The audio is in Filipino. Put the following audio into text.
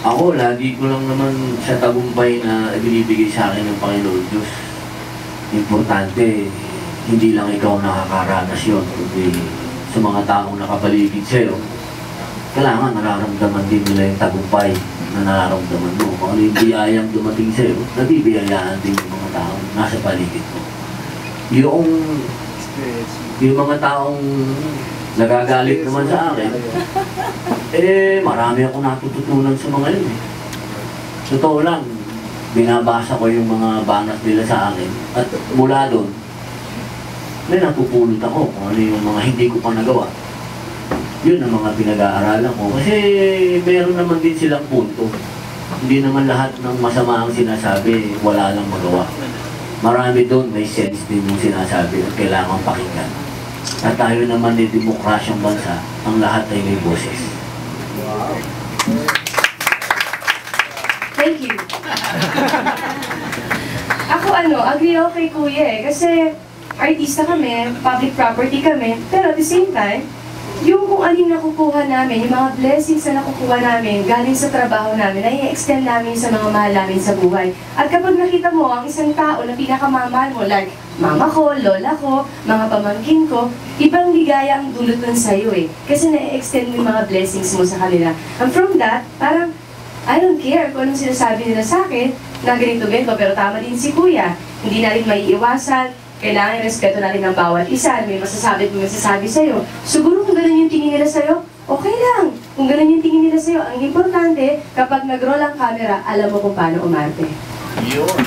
Ako, lagi ko lang naman sa tagumpay na binibigay sa akin ng Panginoon Diyos. Importante, hindi lang ikaw nakakaranas yun, kundi sa mga taong nakapaligid sa'yo, kailangan nararamdaman din nila yung tagumpay na nararamdaman mo. Kung ano yung biyayang dumating sa'yo, nabibiyayaan din yung mga taong nasa paligid mo. Yung mga taong nagagalit naman sa akin, marami akong natututunan sa mga yun. Totoo lang, binabasa ko yung mga banat nila sa akin at mula doon, may napupulot ako kung ano yung mga hindi ko pa nagawa. Yun ang mga pinag-aaralan ko. Kasi meron naman din silang punto. Hindi naman lahat ng masama ang sinasabi, wala lang magawa. Marami doon, may sense din yung sinasabi at kailangan pakinggan. At tayo naman ni demokrasyang bansa, ang lahat ay may boses. Wow. Thank you. Ako agree ako kay Kuya kasi artista kami, public property kami, pero at the same time, yung kung alin nakukuha namin, yung mga blessings na nakukuha namin galing sa trabaho namin, ay i-extend namin sa mga mahal namin sa buhay. At kapag nakita mo ang isang tao na pinakamamahal mo, like mama ko, lola ko, mga pamangkin ko, ibang ligaya ang dulot nun sa'yo kasi na-extend mo yung mga blessings mo sa kanila. And from that, parang, I don't care kung anong sinasabi nila sa akin, na ganito, pero tama din si Kuya. Hindi natin maiiwasan, kailangan respeto natin ng bawat isa, may masasabi at may masasabi sa'yo. Siguro kung ganun yung tingin nila sa'yo, okay lang. Kung ganun yung tingin nila sa'yo, ang importante, kapag nag-roll ang camera, alam mo kung paano umarte. Yun.